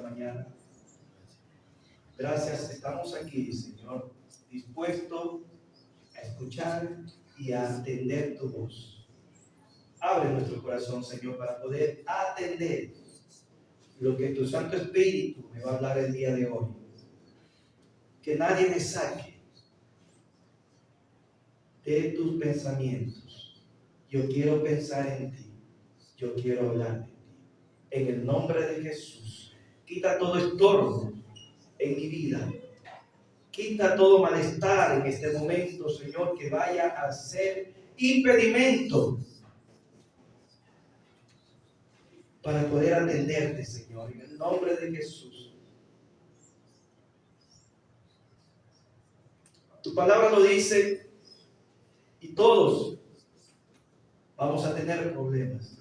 mañana. Gracias, estamos aquí, Señor, dispuestos a escuchar y a atender tu voz. Abre nuestro corazón, Señor, para poder atender lo que tu Santo Espíritu me va a hablar el día de hoy. Que nadie me saque de tus pensamientos. Yo quiero pensar en ti. Yo quiero hablar de ti. En el nombre de Jesús, quita todo estorbo en mi vida. Quita todo malestar en este momento, Señor, que vaya a ser impedimento para poder atenderte, Señor, en el nombre de Jesús. Tu palabra lo dice y todos vamos a tener problemas.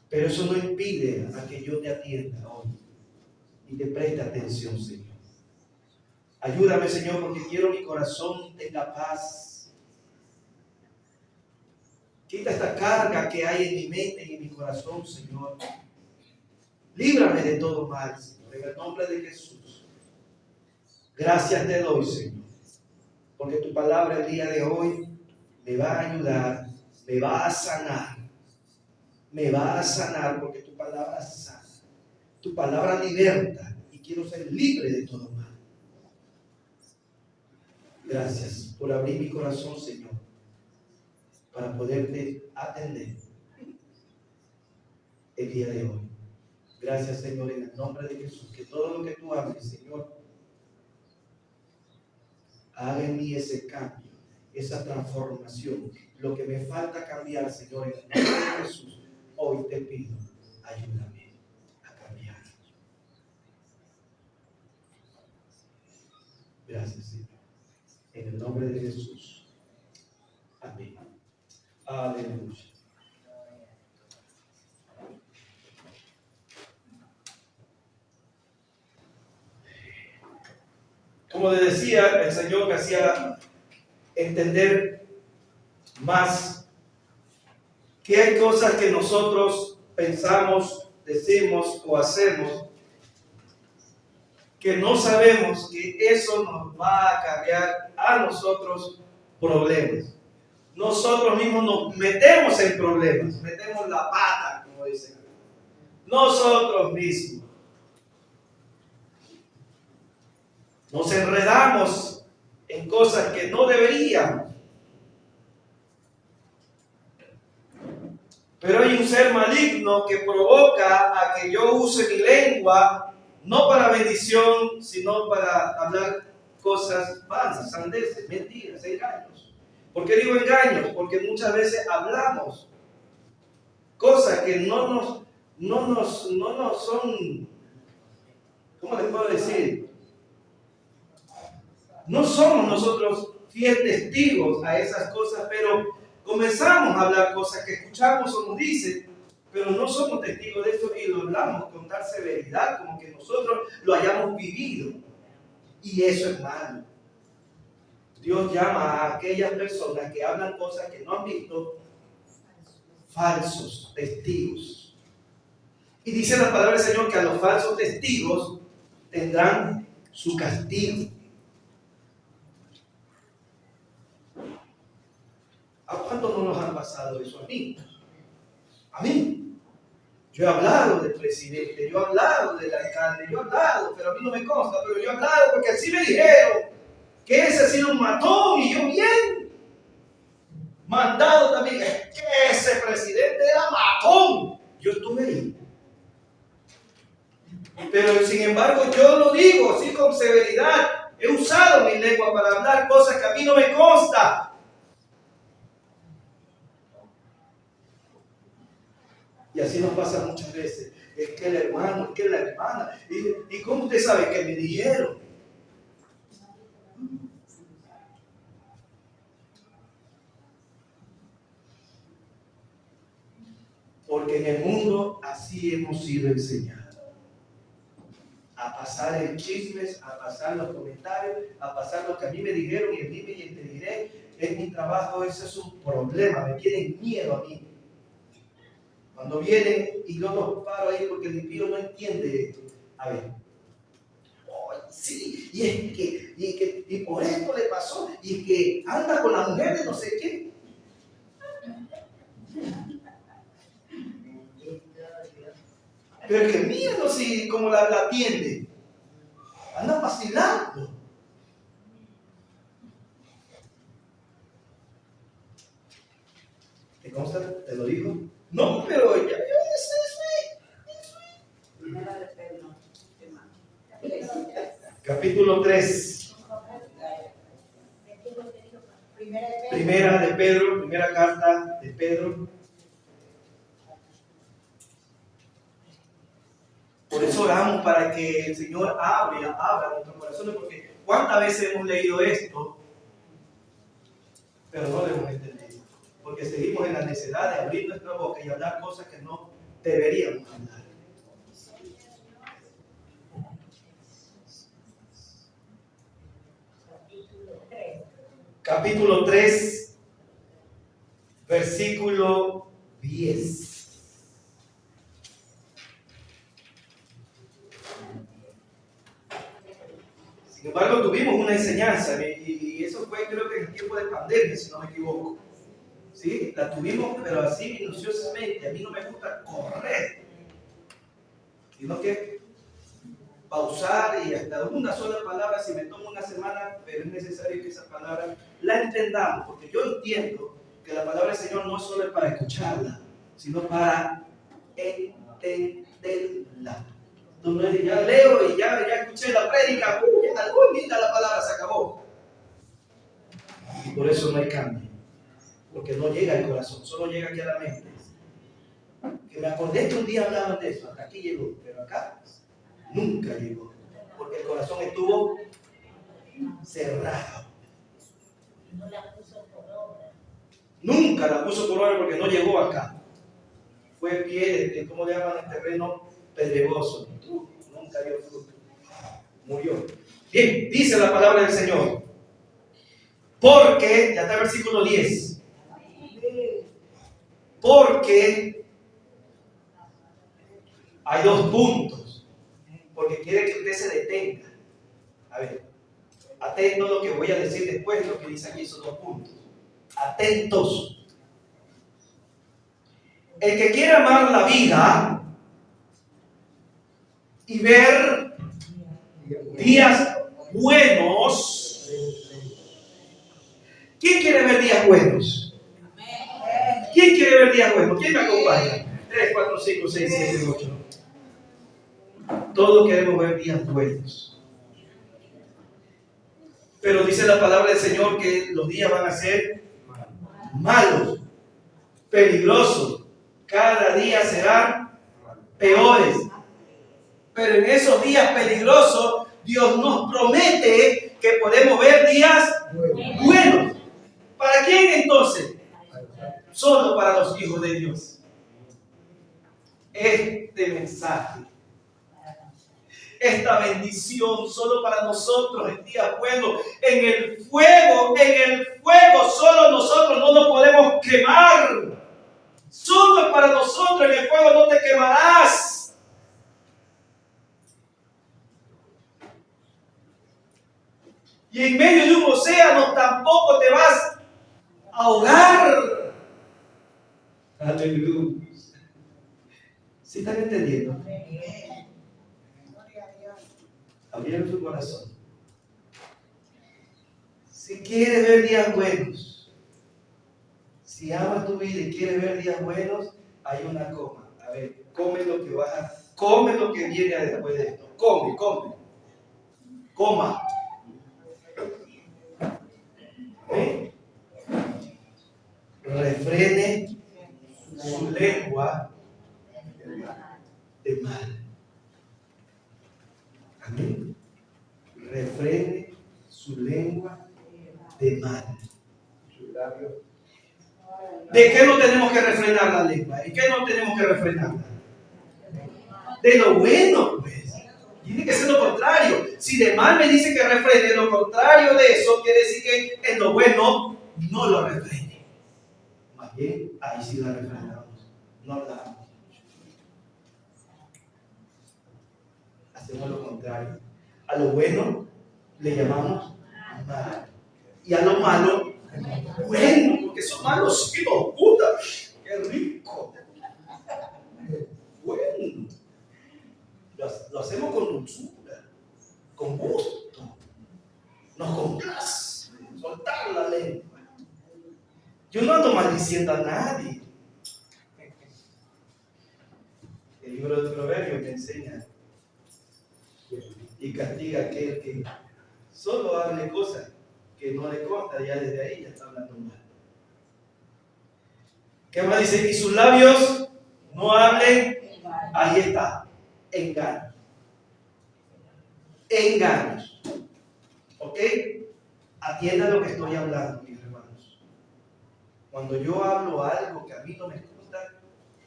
Pero eso no impide a que yo te atienda hoy y te preste atención, Señor. Ayúdame, Señor, porque quiero mi corazón tenga paz. Quita esta carga que hay en mi mente y en mi corazón, Señor. Líbrame de todo mal, Señor, en el nombre de Jesús. Gracias te doy, Señor, porque tu palabra el día de hoy me va a ayudar, me va a sanar. Me va a sanar porque tu palabra sana. Tu palabra liberta y quiero ser libre de todo mal. Gracias por abrir mi corazón, Señor, para poderte atender el día de hoy. Gracias, Señor, en el nombre de Jesús. Que todo lo que tú hables, Señor, haga en mí ese cambio, esa transformación. Lo que me falta cambiar, Señor, en el nombre de Jesús, hoy te pido, ayúdame a cambiar. Gracias, Señor. En el nombre de Jesús. Amén. Aleluya. Como les decía, el Señor me hacía entender más que hay cosas que nosotros pensamos, decimos o hacemos que no sabemos que eso nos va a acarrear a nosotros problemas. Nosotros mismos nos metemos en problemas, metemos la pata, como dicen. Nosotros mismos. Nos enredamos en cosas que no deberíamos. Pero hay un ser maligno que provoca a que yo use mi lengua no para bendición, sino para hablar cosas vanas, sandeces, mentiras, engaños. ¿Por qué digo engaños? Porque muchas veces hablamos cosas que no nos son, ¿cómo les puedo decir? No somos nosotros fieles testigos a esas cosas, pero comenzamos a hablar cosas que escuchamos o nos dicen, pero no somos testigos de eso y lo hablamos con tal severidad como que nosotros lo hayamos vivido. Y eso es malo. Dios llama a aquellas personas que hablan cosas que no han visto falsos testigos. Y dice la palabra del Señor que a los falsos testigos tendrán su castigo. ¿A cuántos no nos han pasado eso a mí? A mí. Yo he hablado del presidente, yo he hablado del alcalde, yo he hablado, pero a mí no me consta, pero yo he hablado porque así me dijeron que ese ha sido un matón y yo bien. Mandado también, que ese presidente era matón. Yo estuve ahí. Pero sin embargo yo lo digo así con severidad. He usado mi lengua para hablar cosas que a mí no me consta. Y así nos pasa muchas veces. Es que el hermano, es que la hermana. ¿Y cómo usted sabe que me dijeron? Porque en el mundo así hemos sido enseñados. A pasar el chismes, a pasar los comentarios, a pasar lo que a mí me dijeron y a mí me te diré. En mi trabajo ese es un problema. Me tienen miedo a mí. Cuando vienen y yo los paro ahí porque el impío no entiende esto. A ver. Oh, sí, y es que, y por esto le pasó, y es que anda con la mujer de no sé qué. Pero es que míralo si como la atiende. Anda vacilando. ¿Te consta? ¿Te lo dijo? No, pero ya capítulo 3. Primera de Pedro, primera carta de Pedro. Por eso oramos para que el Señor abra nuestros corazones, porque cuántas veces hemos leído esto, pero no lo hemos entendido. Porque seguimos en la necesidad de abrir nuestra boca y hablar cosas que no deberíamos hablar. Capítulo 3, versículo 10. Sin embargo, tuvimos una enseñanza y eso fue, creo que en el tiempo de pandemia, si no me equivoco. ¿Sí? La tuvimos, pero así minuciosamente. A mí no me gusta correr, sino que pausar y hasta una sola palabra, si me tomo una semana, pero es necesario que esa palabra la entendamos, porque yo entiendo que la palabra del Señor no es solo para escucharla, sino para entenderla. Entonces ya leo y ya escuché la prédica, linda la palabra, se acabó. Y por eso no hay cambio, porque no llega al corazón, solo llega aquí a la mente. Que me acordé que un día hablaban de eso, hasta aquí llegó, pero acá nunca llegó, porque el corazón estuvo cerrado. Nunca la puso por obra porque no llegó acá. Fue pie, ¿cómo le llaman el terreno? Pedregoso. Nunca dio fruto. Murió. Bien, dice la palabra del Señor. Porque, ya está el versículo 10. Porque hay dos puntos. Porque quiere que usted se detenga. A ver, atento a lo que voy a decir después, lo que dice aquí esos dos puntos. Atentos. El que quiere amar la vida y ver días buenos. ¿Quién quiere ver días buenos? ¿Quién quiere ver días buenos? ¿Quién me acompaña? 3, 4, 5, 6, 7, 8. Todos queremos ver días buenos. Pero dice la palabra del Señor que los días van a ser malos, peligrosos. Cada día serán peores. Pero en esos días peligrosos, Dios nos promete que podemos ver días buenos. ¿Para quién entonces? Solo para los hijos de Dios. Este mensaje, esta bendición, solo para nosotros en días buenos. En el fuego, solo nosotros no nos podemos quemar. Solo para nosotros en el fuego no te quemarás. Y en medio de un océano tampoco te vas a ahogar. Aleluya. ¿Sí están entendiendo? Abrieron su corazón. Si quieres ver días buenos, si amas tu vida y quieres ver días buenos, hay una coma. A ver, come lo que come lo que viene después de esto. Come. Coma. ¿Eh? Refrene su lengua de mal. Amén. Refrene su lengua de mal. ¿De qué no tenemos que refrenar la lengua? ¿Y qué no tenemos que refrenarla? De lo bueno, pues. Tiene que ser lo contrario. Si de mal me dice que refrene, lo contrario de eso quiere decir que en lo bueno no lo refrene. Más bien, ahí sí la refrenamos. No hablamos. hacemos lo contrario. A lo bueno le llamamos malo. Y a lo malo, bueno, porque eso malo sí nos gusta. ¡Qué rico! Bueno, lo hacemos con dulzura, con gusto. Nos complace soltar la lengua. Yo no ando maldiciendo a nadie. El libro de Proverbios me enseña y castiga a aquel que solo hable cosas que no le consta, ya desde ahí ya está hablando mal. ¿Qué más dice? Y sus labios no hablen, ahí está, engaño. Engaños. ¿Ok? Atiendan lo que estoy hablando, mis hermanos. Cuando yo hablo algo que a mí no me gusta,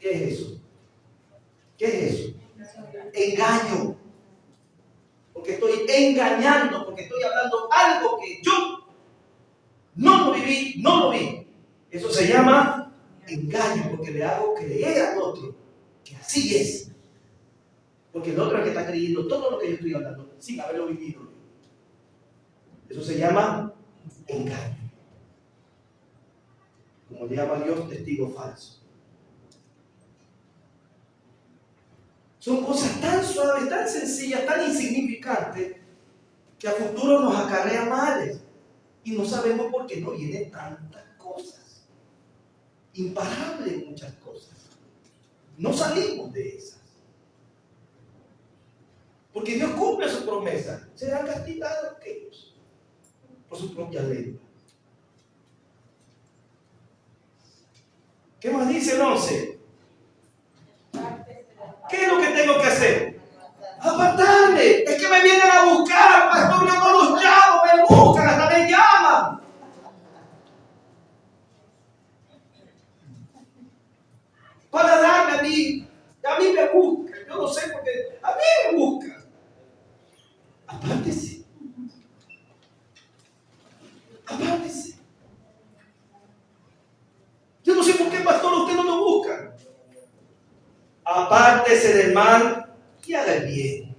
¿qué es eso? ¿Qué es eso? Engaño. Porque estoy engañando, porque estoy hablando algo que yo no lo viví, no lo vi. Eso se llama engaño, porque le hago creer al otro que así es. Porque el otro es el que está creyendo todo lo que yo estoy hablando sin haberlo vivido. Eso se llama engaño. Como le llama Dios, testigo falso. Son cosas tan suaves, tan sencillas, tan insignificantes, que a futuro nos acarrea males. Y no sabemos por qué no vienen tantas cosas. Imparables muchas cosas. No salimos de esas. Porque Dios cumple su promesa. Serán castigados aquellos por su propia lengua. ¿Qué más dice el 11? ¿Qué es lo que tengo que hacer? Apartarme. Es que me vienen a buscar, pastor. Yo no los llamo, me buscan, hasta me llaman. Para darme a mí. A mí me buscan. Yo no sé por qué. A mí me buscan. Apártese. Apártese. Yo no sé por qué, pastor, usted no lo busca. Apártese del mal y haga el bien.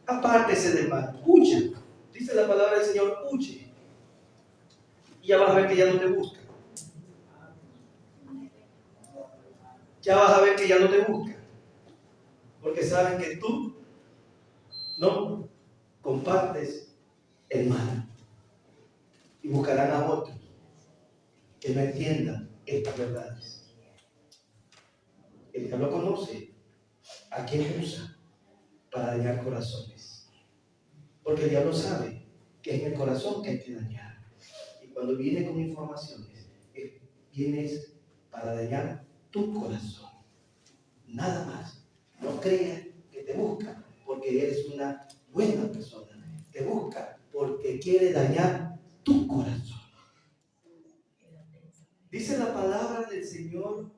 Apártese del mal. Huye. Dice la palabra del Señor, huye. Y ya vas a ver que ya no te busca. Ya vas a ver que ya no te busca. Porque saben que tú no compartes el mal. Y buscarán a otros que no entiendan estas verdades. El diablo conoce a quién usa para dañar corazones. Porque el diablo sabe que es en el corazón que hay que dañar. Y cuando viene con informaciones, vienes para dañar tu corazón. Nada más. No creas que te busca porque eres una buena persona. Te busca porque quiere dañar tu corazón. Dice la palabra del Señor,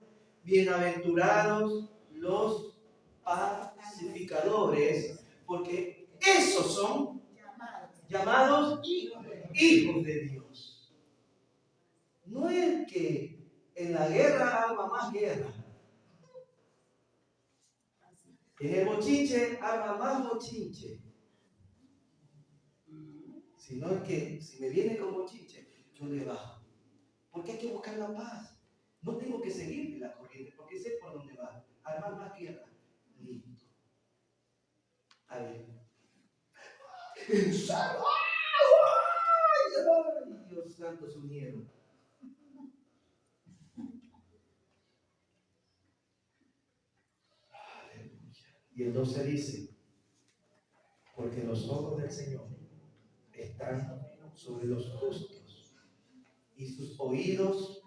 bienaventurados los pacificadores, porque esos son llamados hijos de Dios. No es que en la guerra arma más guerra. En el bochinche arma más bochinche. Sino es que si me viene con bochinche, yo le bajo. Porque hay que buscar la paz. No tengo que seguir la corriente, porque sé por dónde va. Armar más guerra. Listo. A ver. ¡Pensado! ¡Ay, Dios santo, se unieron! Y el 12 dice, porque los ojos del Señor están sobre los justos y sus oídos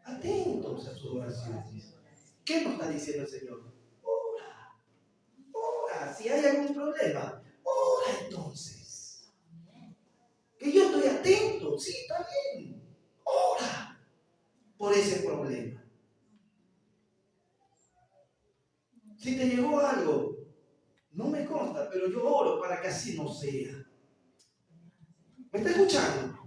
atentos a sus oraciones. ¿Qué nos está diciendo el Señor? Ora, ora, si hay algún problema, ora entonces. Que yo estoy atento, sí, está bien. Ora por ese problema. Si te llegó algo, no me consta, pero yo oro para que así no sea. ¿Me está escuchando?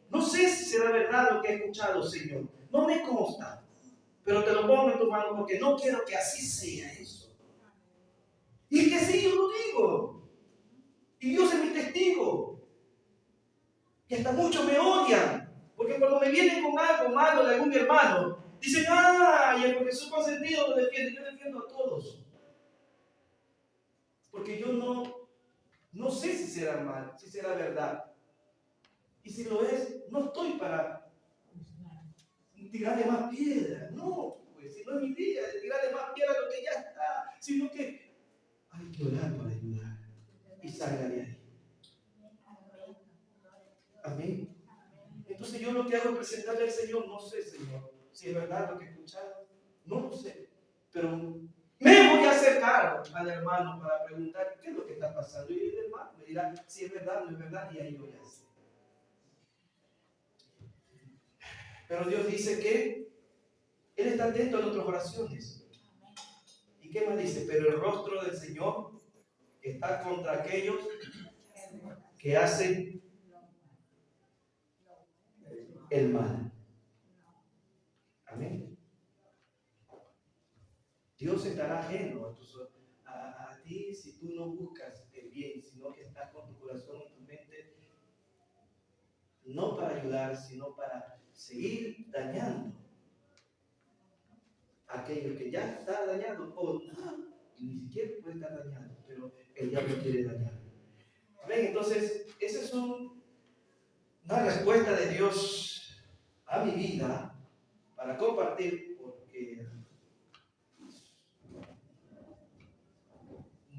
No sé si será verdad lo que he escuchado, Señor. No me consta. Pero te lo pongo en tu mano porque no quiero que así sea eso. Y Dios es mi testigo. Y hasta muchos me odian. Porque cuando me vienen con algo malo de algún hermano, dicen, y el profesor consentido lo defiende. Yo defiendo a todos. Porque yo no sé si será mal, si será verdad. Y si lo es, no estoy para tirarle más piedra. No, pues si no es mi día de tirarle más piedra a lo que ya está, sino que hay que orar para ayudar. Y salga de ahí. Amén. Entonces yo lo que hago es presentarle al Señor. No sé, Señor, si es verdad lo que he escuchado. No lo sé. Pero me voy a acercar al hermano para preguntar qué es lo que está pasando. Y el hermano me dirá si es verdad o no es verdad. Y ahí lo voy a hacer. Pero Dios dice que Él está atento a nuestras oraciones. ¿Y qué más dice? Pero el rostro del Señor está contra aquellos que hacen el mal. Amén. Dios estará ajeno a ti si tú no buscas el bien, sino que estás con tu corazón y tu mente, no para ayudar, sino para seguir dañando a aquellos que ya están dañados o ni siquiera puede estar dañado, pero el diablo quiere dañar. Amén. Entonces, esa es una respuesta de Dios a mi vida para compartir, porque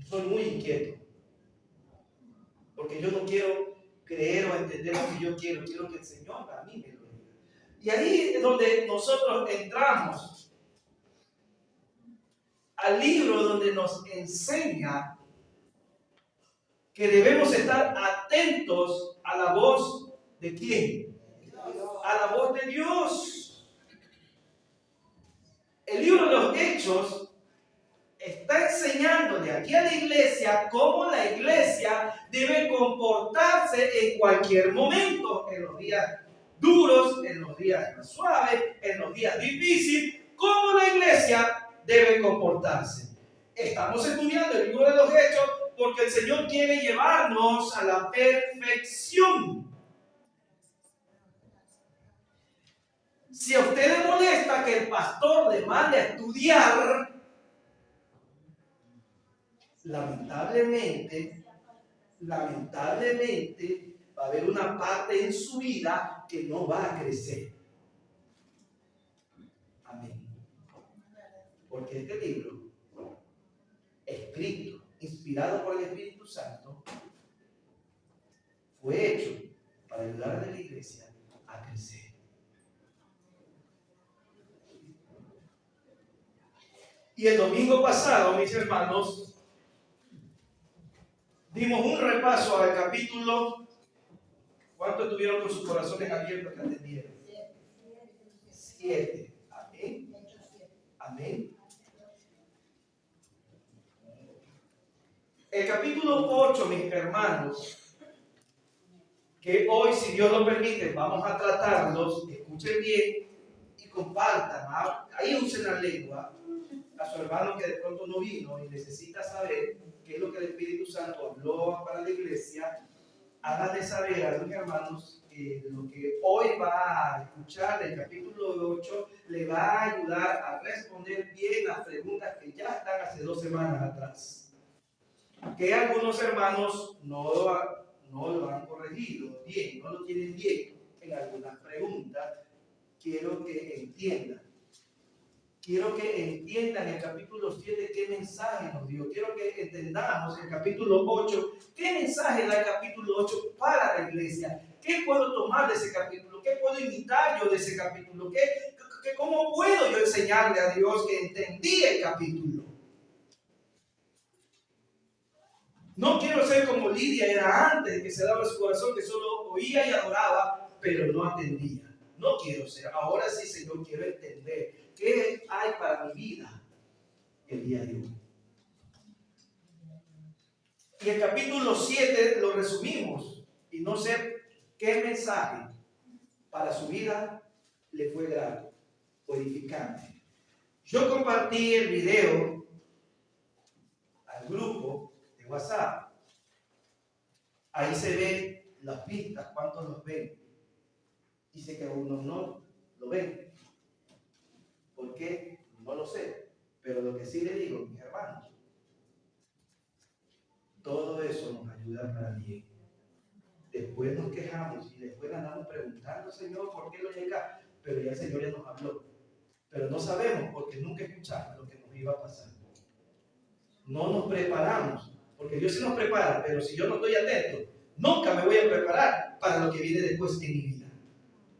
soy muy inquieto, porque yo no quiero creer o entender lo que yo quiero que el Señor a mí me lo diga. Y ahí es donde nosotros entramos al libro donde nos enseña que debemos estar atentos a la voz de ¿quién? A la voz de Dios. El libro de los Hechos está enseñándole aquí a la iglesia cómo la iglesia debe comportarse en cualquier momento, en los días duros, en los días más suaves, en los días difíciles, cómo la iglesia debe comportarse. Estamos estudiando el libro de los Hechos porque el Señor quiere llevarnos a la perfección. Si a usted le molesta que el pastor le mande a estudiar, lamentablemente va a haber una parte en su vida que no va a crecer. Amén. Porque este libro, escrito, inspirado por el Espíritu Santo, fue hecho para ayudar a la iglesia a crecer. Y el domingo pasado, mis hermanos, dimos un repaso al capítulo. ¿Cuántos tuvieron con sus corazones abiertos que atendieron? 7. Amén. Amén. El capítulo 8, mis hermanos, que hoy, si Dios lo permite, vamos a tratarlos. Escuchen bien y compartan. Ahí usen la lengua a su hermano que de pronto no vino y necesita saber qué es lo que el Espíritu Santo habló para la iglesia. Háganle saber a los hermanos que lo que hoy va a escuchar del capítulo 8 le va a ayudar a responder bien las preguntas que ya están hace 2 semanas atrás. Que algunos hermanos no lo han corregido bien, no lo tienen bien en algunas preguntas. Quiero que entiendan el capítulo 7 qué mensaje nos dio. Quiero que entendamos el capítulo 8, qué mensaje da el capítulo 8 para la iglesia. ¿Qué puedo tomar de ese capítulo? ¿Qué puedo imitar yo de ese capítulo? ¿Cómo puedo yo enseñarle a Dios que entendí el capítulo? No quiero ser como Lidia era antes, que se daba su corazón, que solo oía y adoraba, pero no atendía. No quiero ser. Ahora sí, Señor, quiero entender qué hay para mi vida el día de hoy. Y el capítulo 7 lo resumimos. Y no sé qué mensaje para su vida le fue grato o edificante. Yo compartí el video al grupo de WhatsApp. ahí se ve las pistas, cuántos los ven. Dice que algunos no lo ven. ¿Por qué? No lo sé. Pero lo que sí le digo, mis hermanos, todo eso nos ayuda para bien. Después nos quejamos y después andamos preguntando, Señor, ¿por qué no llega? Pero ya el Señor ya nos habló. Pero no sabemos porque nunca escuchamos lo que nos iba a pasar. No nos preparamos, porque Dios sí nos prepara, pero si yo no estoy atento, nunca me voy a preparar para lo que viene después en mi vida,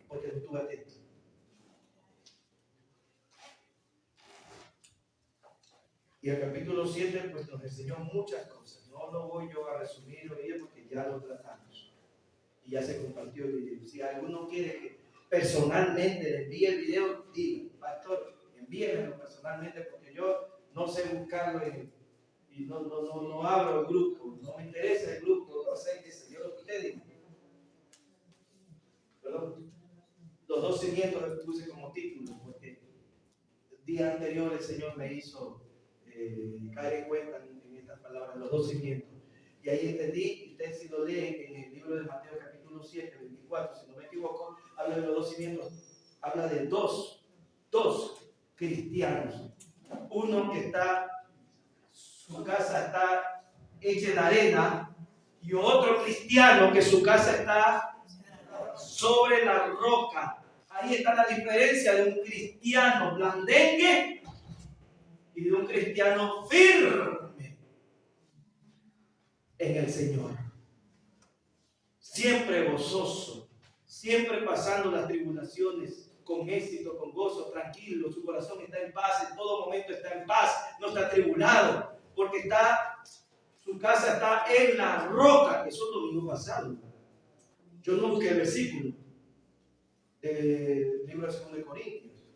porque no estuve atento. Y el capítulo 7 pues nos enseñó muchas cosas. No lo voy yo a resumir hoy porque ya lo tratamos y ya se compartió el video. Si alguno quiere que personalmente le envíe el video, diga, pastor, envíenmelo personalmente porque yo no sé buscarlo y no abro el grupo, no me interesa el grupo, no sé qué sé yo lo que usted diga. Perdón. Los 2 cimientos los puse como título porque el día anterior el Señor me hizo caer en cuenta en estas palabras, los 2 cimientos. Y ahí entendí, y usted si lo lee en el libro de Mateo capítulo 7, 24, si no me equivoco, habla de los 2 cimientos, habla de dos cristianos. Uno que su casa está hecha de arena, y otro cristiano que su casa está sobre la roca. Ahí está la diferencia de un cristiano blandengue y de un cristiano firme en el Señor. Siempre gozoso, siempre pasando las tribulaciones con éxito, con gozo, tranquilo. Su corazón está en paz, en todo momento está en paz, no está atribulado, porque su casa está en la roca. Eso es lo domingo pasado. Yo no busqué el versículo del libro de 2 de Corintios.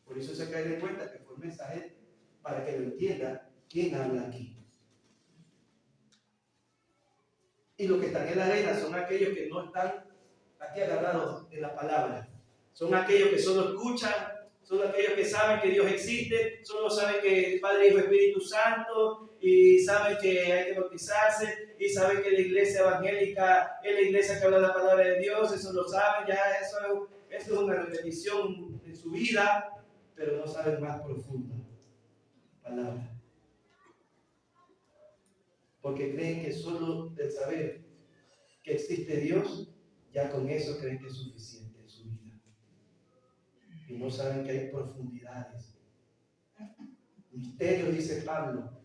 Por eso se cae de cuenta que fue un mensaje para que lo entienda quién habla aquí. Y los que están en la arena son aquellos que no están aquí agarrados en la palabra. Son aquellos que solo escuchan, son aquellos que saben que Dios existe, solo saben que el Padre, Hijo y Espíritu Santo, y saben que hay que bautizarse, y saben que la iglesia evangélica es la iglesia que habla la palabra de Dios. Eso lo saben, ya eso es una repetición de su vida, pero no saben más profunda palabra. Porque creen que solo de saber que existe Dios, ya con eso creen que es suficiente en su vida. Y no saben que hay profundidades. Misterios, dice Pablo.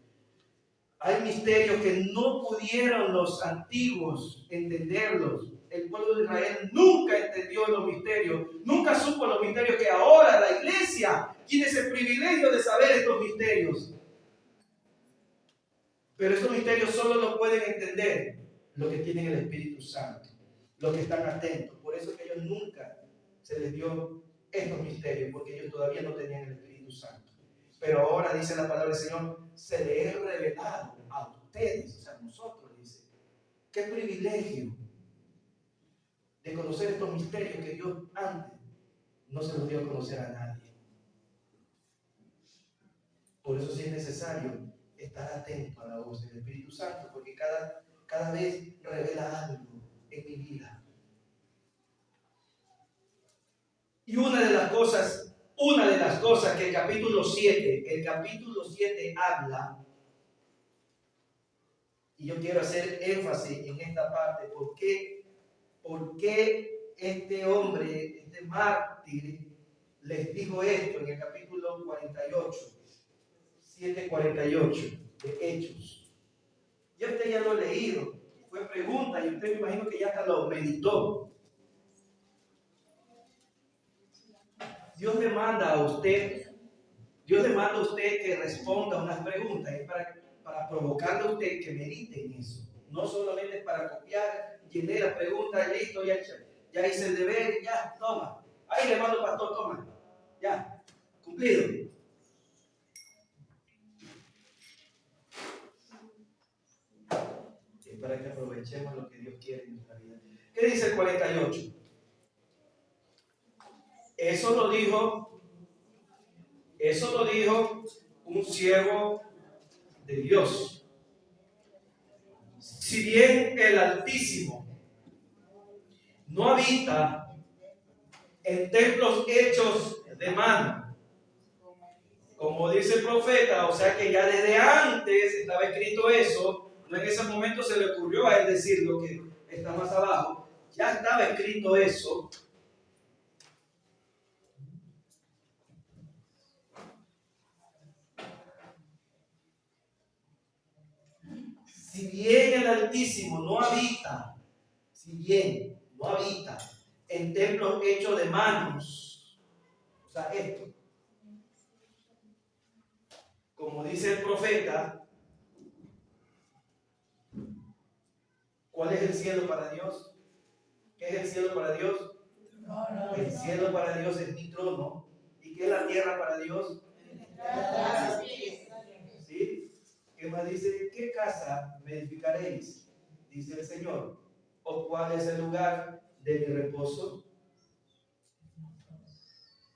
Hay misterios que no pudieron los antiguos entenderlos. El pueblo de Israel nunca entendió los misterios, nunca supo los misterios que ahora la iglesia tiene ese privilegio de saber estos misterios. Pero estos misterios solo los pueden entender los que tienen el Espíritu Santo, los que están atentos. Por eso que ellos nunca se les dio estos misterios, porque ellos todavía no tenían el Espíritu Santo. Pero ahora dice la palabra del Señor, se le es revelado a ustedes, o sea, a nosotros, dice. Qué privilegio de conocer estos misterios que Dios antes no se los dio a conocer a nadie. Por eso sí es necesario estar atento a la voz del Espíritu Santo, porque cada vez revela algo en mi vida. Y una de las cosas que el capítulo 7 habla, y yo quiero hacer énfasis en esta parte, ¿por qué este hombre, este mártir, les dijo esto en el capítulo 48, 7:48 de Hechos? Ya usted ya lo ha leído, fue pregunta y usted me imagino que ya hasta lo meditó. Dios le manda a usted que responda unas preguntas, es para provocarle a usted que medite en eso. No solamente para copiar, llené la pregunta, listo, ya hice el deber, ya, toma. Ahí le mando, pastor, toma. Ya, cumplido. Es para que aprovechemos lo que Dios quiere en nuestra vida. ¿Qué dice el 48? Eso lo dijo un siervo de Dios. Si bien el Altísimo no habita en templos hechos de mano, como dice el profeta, o sea que ya desde antes estaba escrito eso, no en ese momento se le ocurrió a él decir lo que está más abajo, ya estaba escrito eso. Si bien el Altísimo no habita, si bien no habita en templos hechos de manos, o sea, esto, como dice el profeta, ¿cuál es el cielo para Dios? ¿Qué es el cielo para Dios? El cielo para Dios es mi trono. ¿Y qué es la tierra para Dios? ¿Sí? ¿Qué más dice? ¿Qué casa me edificaréis? Dice el Señor. ¿O cuál es el lugar de mi reposo?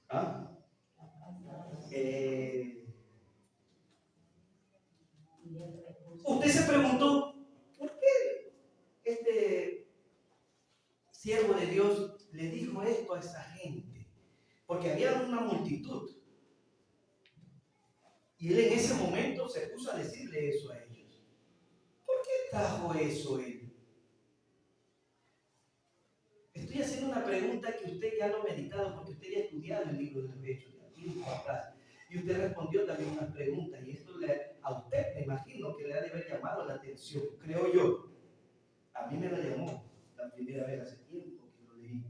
¿Ah? Usted se preguntó, ¿por qué este siervo de Dios le dijo esto a esa gente? Porque había una multitud. Y él en ese momento se puso a decirle eso a ellos. ¿Por qué trajo eso él? Estoy haciendo una pregunta que usted ya lo ha meditado porque usted ya ha estudiado el libro de los Hechos de tiempo atrás. Y usted respondió también unas preguntas. Y esto a usted me imagino que le ha de haber llamado la atención, creo yo. A mí me la llamó la primera vez hace tiempo que lo leí.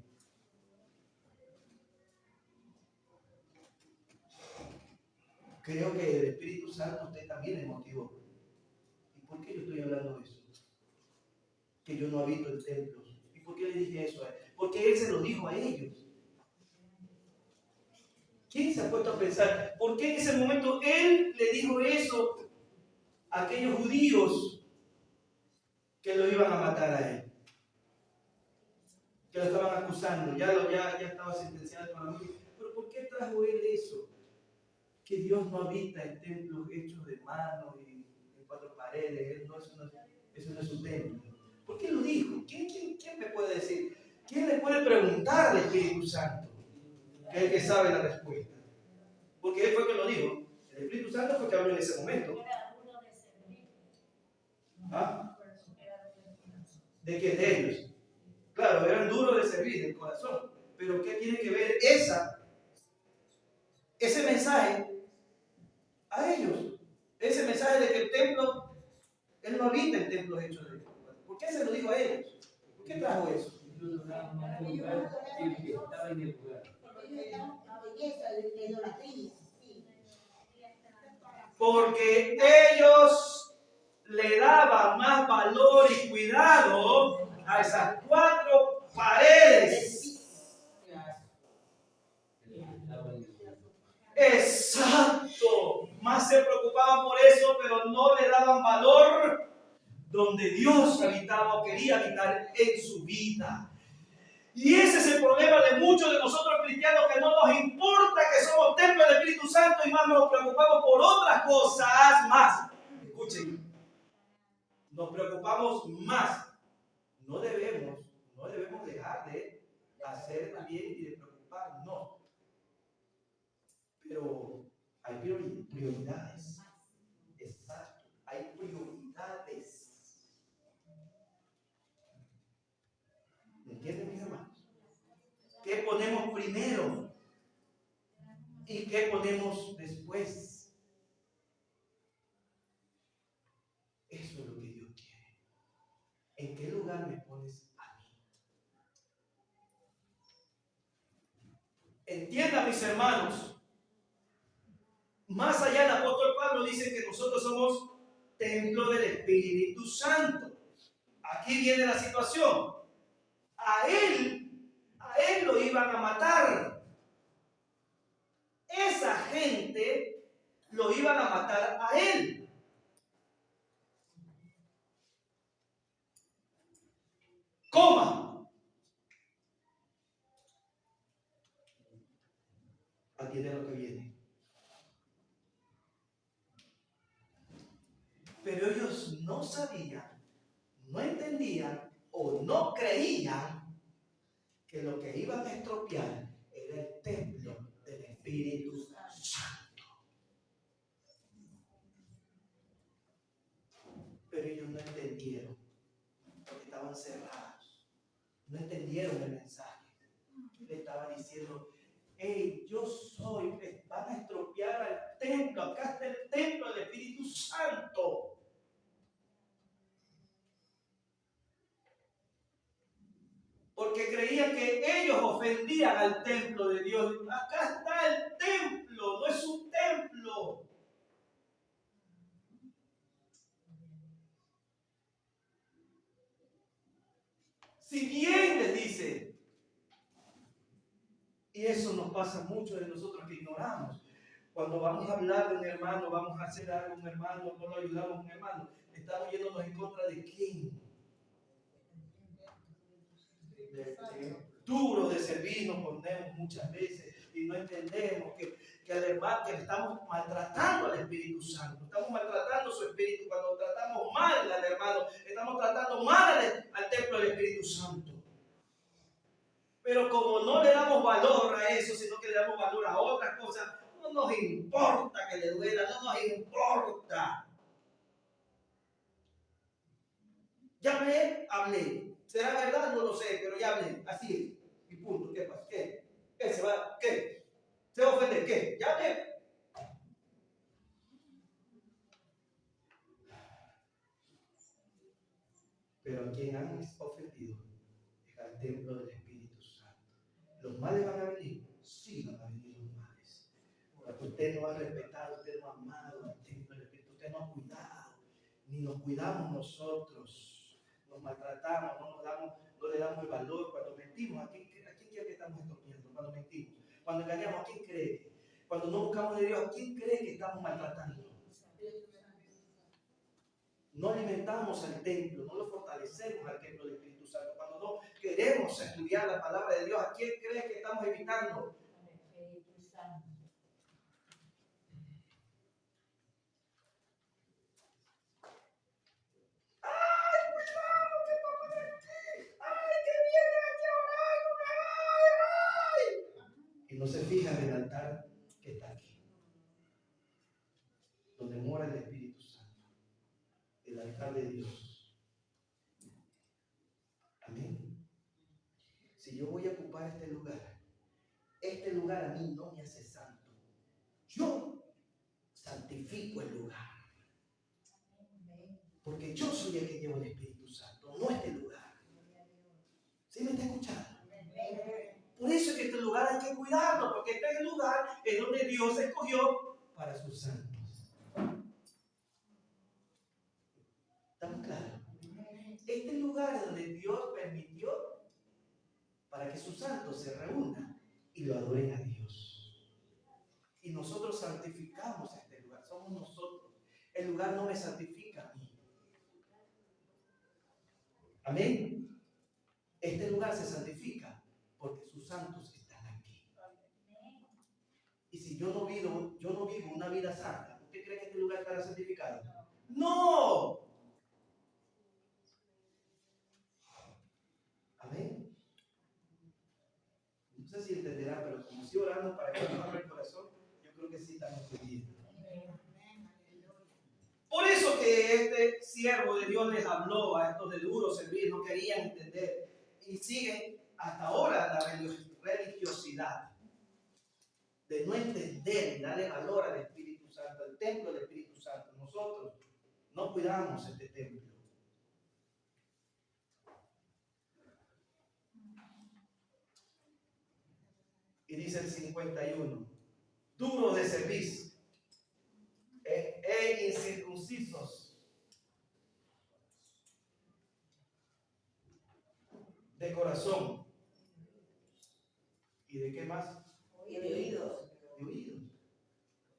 Creo que el Espíritu Santo usted también le motivó. ¿Y por qué yo estoy hablando de eso? Que yo no habito en templos. ¿Y por qué le dije eso a él? Porque él se lo dijo a ellos. ¿Quién se ha puesto a pensar? ¿Por qué en ese momento él le dijo eso a aquellos judíos que lo iban a matar a él? Que lo estaban acusando, ya estaba sentenciado con la muerte. Pero ¿por qué trajo él eso? Que Dios no habita en templos hechos de mano y en cuatro paredes. Eso no es su templo. ¿Por qué lo dijo? ¿Quién me puede decir? ¿Quién le puede preguntar al Espíritu Santo? Que es el que sabe la respuesta. Porque él fue que lo dijo. El Espíritu Santo fue que habló en ese momento. ¿Ah? ¿De qué? De ellos. Claro, eran duros de servir del corazón. Pero ¿qué tiene que ver ese mensaje a ellos? Ese mensaje de que el templo, él no habita en templos hechos de Dios. ¿Por qué se lo dijo a ellos? ¿Por qué trajo eso? Porque ellos le daban más valor y cuidado a esas cuatro paredes. Exacto. Más se preocupaban por eso, pero no le daban valor donde Dios habitaba o quería habitar en su vida. Y ese es el problema de muchos de nosotros cristianos, que no nos importa que somos templo del Espíritu Santo y más nos preocupamos por otras cosas más. Escuchen, nos preocupamos más. No debemos dejar de hacer también y de preocuparnos. Pero hay prioridades. Exacto, hay prioridades. ¿Me entienden, mis hermanos? ¿Qué ponemos primero? ¿Y qué ponemos después? Eso es lo que Dios quiere. ¿En qué lugar me pones a mí? Entiendan, mis hermanos. Más allá, el apóstol Pablo dice que nosotros somos templo del Espíritu Santo. Aquí viene la situación. A él lo iban a matar. Esa gente lo iban a matar a él. Coma. Atiende lo que viene. Pero ellos no sabían no entendían o no creían que lo que iban a estropear era el templo del Espíritu Santo. Pero ellos no entendieron, porque estaban cerrados. No entendieron el mensaje. Le estaba diciendo, hey, yo soy, van a estropear al templo, acá está el templo del Espíritu Santo. Porque creían que ellos ofendían al templo de Dios. Acá está el templo, no es un templo. Si bien les dice, y eso nos pasa mucho de nosotros que ignoramos. Cuando vamos a hablar de un hermano, vamos a hacer algo a un hermano, no lo ayudamos a un hermano, estamos yéndonos en contra de quién. Duro de servir nos ponemos muchas veces y no entendemos que al hermano, que estamos maltratando al Espíritu Santo, estamos maltratando su Espíritu. Cuando tratamos mal al hermano, estamos tratando mal al templo del Espíritu Santo. Pero como no le damos valor a eso, sino que le damos valor a otras cosas, no nos importa que le duela, no nos importa. Ya hablé. ¿Será verdad? No lo sé, pero ya hablé. Así es. Y punto. ¿Qué pasa? ¿Qué? ¿Qué se va? ¿Qué? ¿Se va a ofender? ¿Qué? Ya hablé. Pero a quien han ofendido es al templo del Espíritu Santo. ¿Los males van a venir? Sí van a venir los males. Porque usted no ha respetado, usted no ha amado al templo del Espíritu, usted no ha cuidado, ni nos cuidamos nosotros, nos maltratamos, no le damos el valor. Cuando mentimos, ¿a quién cree que estamos estropeando? Cuando mentimos, cuando engañamos, ¿a quién cree? Cuando no buscamos de Dios, ¿a quién cree que estamos maltratando? No alimentamos al templo, no lo fortalecemos al templo del Espíritu Santo. Cuando no queremos estudiar la palabra de Dios, ¿a quién cree que estamos evitando? Al Espíritu Santo. ¡Ay, cuidado! ¿Qué pasa aquí? ¡Ay, que vienen aquí a orar! ¡Ay! Y no se fija en el altar que está aquí, donde mora el Espíritu Santo, el altar de Dios. Amén. Si yo voy a ocupar este lugar a mí no me hace santo. Yo santifico el lugar. Porque yo soy el que llevo el Espíritu Santo, no este lugar. ¿Sí me está escuchando? Por eso es que este lugar hay que cuidarlo, porque este lugar es donde Dios escogió para sus santos. ¿Estamos claros? Este lugar es donde Dios permitió para que sus santos se reúnan y lo adoren a Dios. Y nosotros santificamos este lugar, somos nosotros. El lugar no me santifica a mí. Amén. Este lugar se santifica porque sus santos están aquí. Y si yo no vivo una vida santa, ¿usted cree que este lugar estará santificado? ¡No! Amén. No sé si entenderán, pero como si orando para que nos abra el corazón, yo creo que sí están entendiendo. Por eso que este siervo de Dios les habló a estos de duro servir, no querían entender. Y siguen hasta ahora la religiosidad de no entender y darle valor al Espíritu Santo, al templo del Espíritu Santo. Nosotros no cuidamos este templo. Y dice el 51, duros de servicio e incircuncisos de corazón. ¿Y de qué más? Y de oídos. De oídos.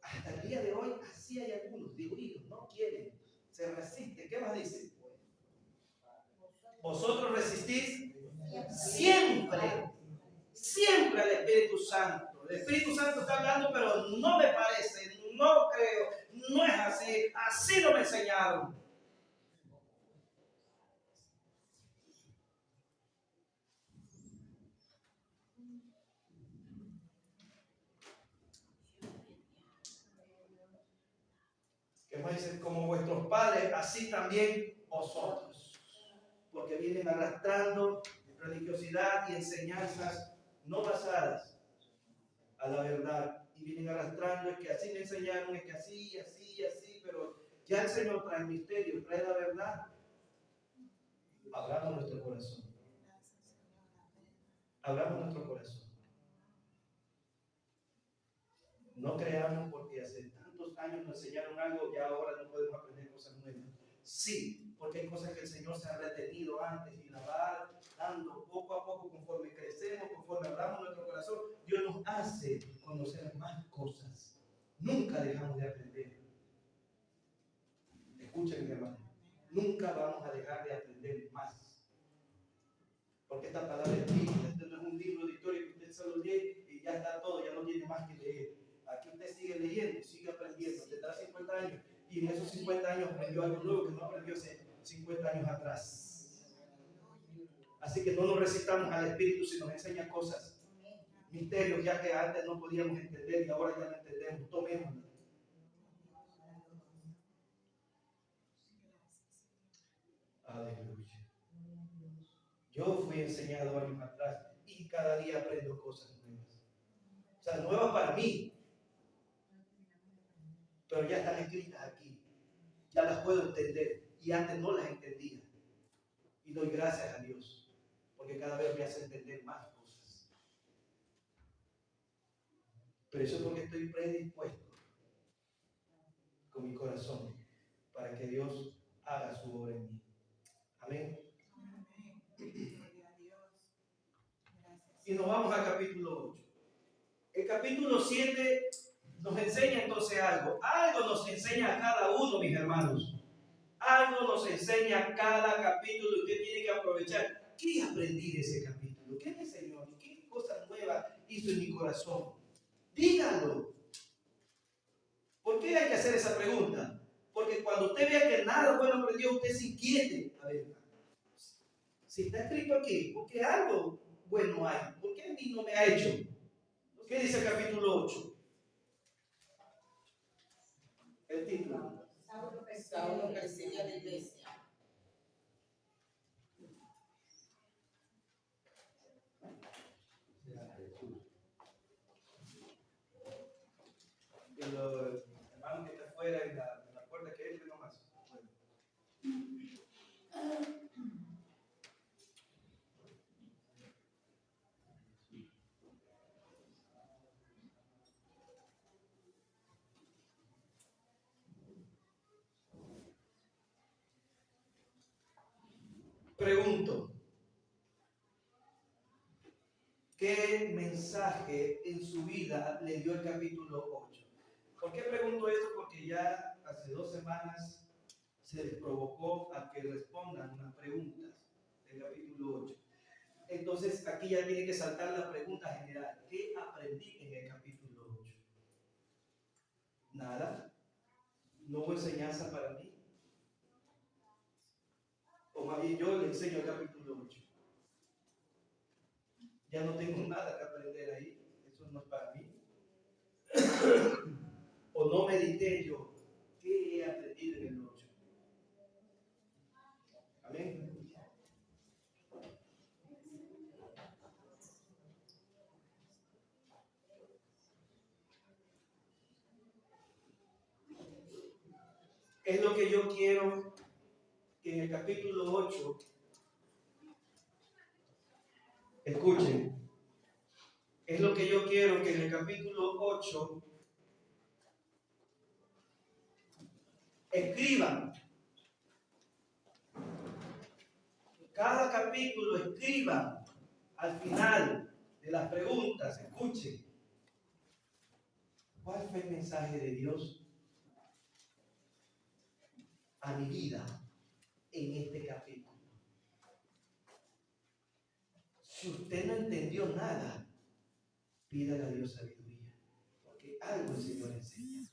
Hasta el día de hoy, así hay algunos de oídos, no quieren, se resisten. ¿Qué más dice? Vosotros resistís siempre, siempre al Espíritu Santo. El Espíritu Santo está hablando, pero no me parece, no lo creo, no es así, así no me enseñaron. Después dice, como vuestros padres, así también vosotros. Porque vienen arrastrando religiosidad y enseñanzas no basadas a la verdad. Y vienen arrastrando, es que así me enseñaron, es que así, así, así, pero ya el Señor trae el misterio, trae la verdad. Abramos nuestro corazón. Abramos nuestro corazón. No creamos porque hace tantos años nos enseñaron algo, ya ahora no podemos aprender cosas nuevas. Sí, porque hay cosas que el Señor se ha retenido antes y la va dando poco a poco conforme crecemos, conforme abramos nuestro corazón. Dios nos hace conocer más cosas. Nunca dejamos de aprender. Escuchen, mi hermano. Nunca vamos a dejar de aprender más. Porque esta palabra es bíblica. Este no es un libro de historia que usted solo lee y ya está todo, ya no tiene más que leer. Aquí usted sigue leyendo, sigue aprendiendo. Tendrá 50 años y en esos 50 años aprendió algo nuevo que no aprendió hace 50 años atrás. Así que no nos resistamos al Espíritu si nos enseña cosas, misterios ya que antes no podíamos entender y ahora ya lo entendemos. Tomémoslo. Aleluya. Yo fui enseñado años atrás y cada día aprendo cosas nuevas. O sea, nuevas para mí, pero ya están escritas aquí. Ya las puedo entender y antes no las entendía. Y doy gracias a Dios, porque cada vez me hace entender más cosas. Pero eso es porque estoy predispuesto con mi corazón para que Dios haga su obra en mí. Amén. Y nos vamos al capítulo 8. El capítulo 7 nos enseña entonces algo. Algo nos enseña a cada uno, mis hermanos. Algo nos enseña cada capítulo y usted tiene que aprovechar. ¿Qué aprendí de ese capítulo? ¿Qué me enseñó? ¿Qué cosa nueva hizo en mi corazón? Díganlo. ¿Por qué hay que hacer esa pregunta? Porque cuando usted vea que nada bueno aprendió, usted se inquiete. A ver, si está escrito aquí, porque algo bueno hay. ¿Por qué a mí no me ha hecho? ¿Qué dice el capítulo 8? El título. Saulo persigue a la iglesia. Y los hermanos que está afuera en la puerta que entre nomás. Pregunto, ¿qué mensaje en su vida le dio el capítulo 8? ¿Por qué pregunto esto? Porque ya hace 2 semanas se les provocó a que respondan unas preguntas del capítulo 8. Entonces aquí ya tiene que saltar la pregunta general. ¿Qué aprendí en el capítulo 8? Nada. No hubo enseñanza para mí. O más bien yo le enseño el capítulo 8. Ya no tengo nada que aprender ahí. Eso no es para mí. O no medité yo. ¿Qué he aprendido en el 8? Amén. Es lo que yo quiero que en el capítulo 8, escuchen, es lo que yo quiero que en el capítulo 8 escriban. Cada capítulo escriban al final de las preguntas, escuchen, ¿cuál fue el mensaje de Dios a mi vida en este capítulo? Si usted no entendió nada, pídale a Dios sabiduría, porque algo el Señor enseña.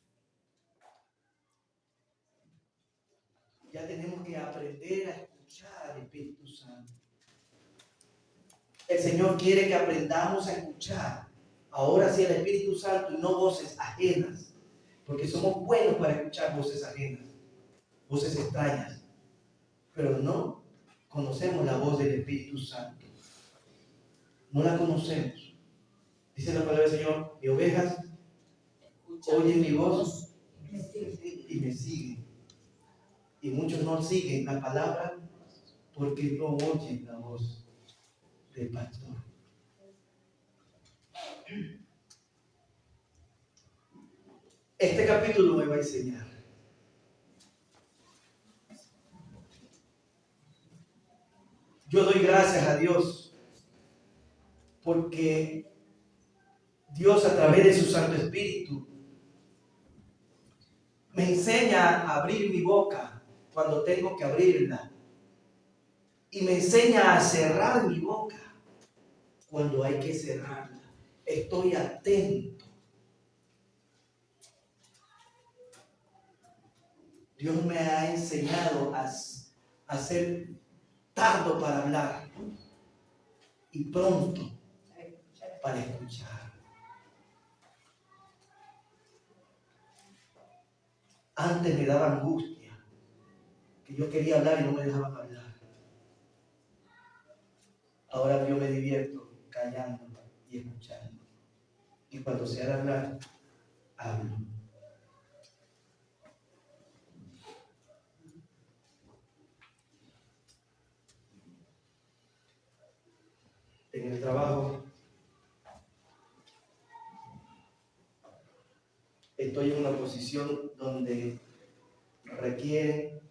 Ya tenemos que aprender a escuchar al Espíritu Santo. El Señor quiere que aprendamos a escuchar. Ahora sí el Espíritu Santo y no voces ajenas. Porque somos buenos para escuchar voces ajenas, voces extrañas, pero no conocemos la voz del Espíritu Santo. No la conocemos. Dice la palabra del Señor: mis ovejas oyen mi voz y me siguen. Y muchos no siguen la palabra porque no oyen la voz del pastor. Este capítulo me va a enseñar. Yo doy gracias a Dios porque Dios, a través de su Santo Espíritu, me enseña a abrir mi boca cuando tengo que abrirla, y me enseña a cerrar mi boca cuando hay que cerrarla. Estoy atento. Dios me ha enseñado a ser tardo para hablar y pronto para escuchar. Antes me daba angustia, que yo quería hablar y no me dejaban hablar. Ahora yo me divierto callando y escuchando. Y cuando sea de hablar, hablo. En el trabajo estoy en una posición donde requiere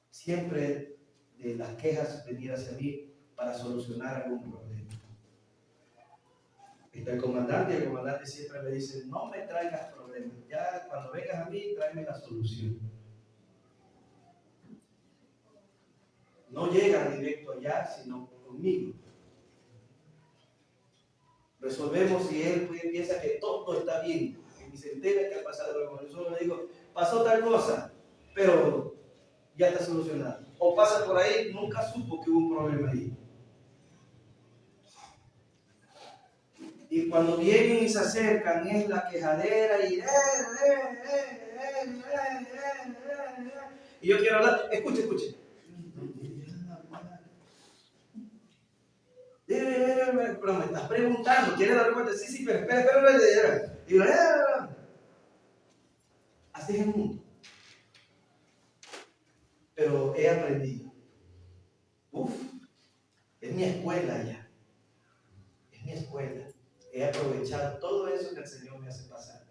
siempre de las quejas venir hacia mí para solucionar algún problema. Está el comandante, y el comandante siempre me dice: no me traigas problemas, ya cuando vengas a mí, tráeme la solución. No llegan directo allá, sino conmigo. Resolvemos y él piensa que todo está bien, que ni se entera que ha pasado algo. Yo solo le digo: pasó tal cosa, pero ya está solucionado. O pasa por ahí, nunca supo que hubo un problema ahí. Y cuando vienen y se acercan, es la quejadera y y yo quiero hablar. Escuche. Pero me estás preguntando, ¿quieres dar cuenta? Sí, pero espera. Y así es el mundo. Pero he aprendido. Es mi escuela ya. Es mi escuela. He aprovechado todo eso que el Señor me hace pasar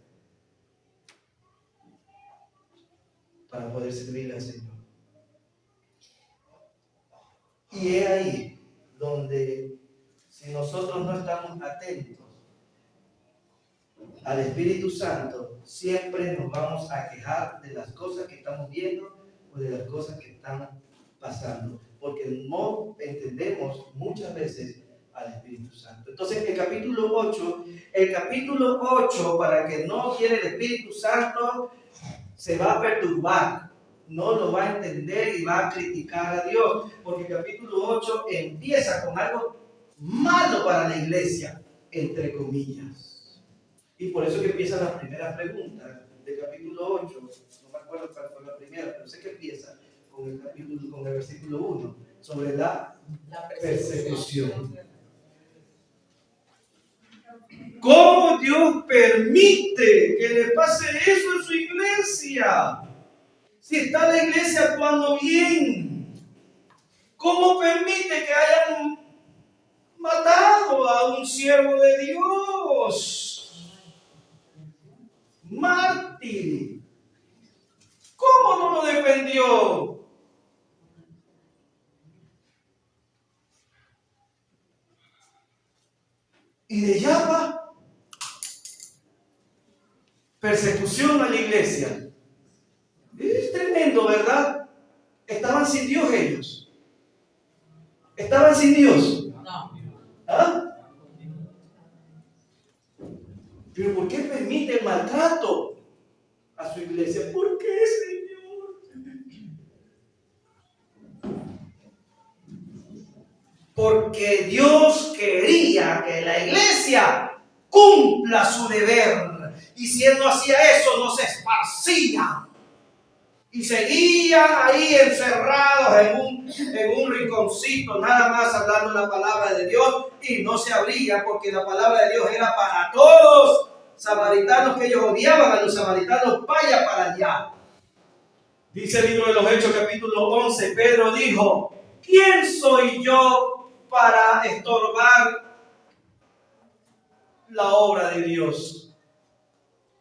para poder servirle al Señor. Y es ahí donde, si nosotros no estamos atentos al Espíritu Santo, siempre nos vamos a quejar de las cosas que estamos viendo o de las cosas que están pasando, porque no entendemos muchas veces al Espíritu Santo. Entonces el capítulo 8, para que no quiera el Espíritu Santo, se va a perturbar, no lo va a entender y va a criticar a Dios, porque el capítulo 8 empieza con algo malo para la iglesia, entre comillas. Y por eso que empieza la primera pregunta del capítulo 8, no me acuerdo cuál fue la primera, pero sé que empieza con el versículo 1, sobre la persecución. ¿Cómo Dios permite que le pase eso en su iglesia? Si está la iglesia actuando bien, ¿cómo permite que hayan matado a un siervo de Dios? Mártir. ¿Cómo no lo defendió? Y le llama persecución a la iglesia. Es tremendo, ¿verdad? Estaban sin Dios ellos. Estaban sin Dios. ¿Ah? Pero ¿por qué permite el maltrato a su iglesia? ¿Por qué, Señor? Porque Dios quería que la iglesia cumpla su deber Y si él no hacía eso, no se esparcían. Y seguían ahí encerrados en un rinconcito, nada más hablando la palabra de Dios, y no se abrían porque la palabra de Dios era para todos. Samaritanos que ellos odiaban a los samaritanos, vaya para allá. Dice el libro de los Hechos, capítulo 11, Pedro dijo: ¿quién soy yo para estorbar la obra de Dios?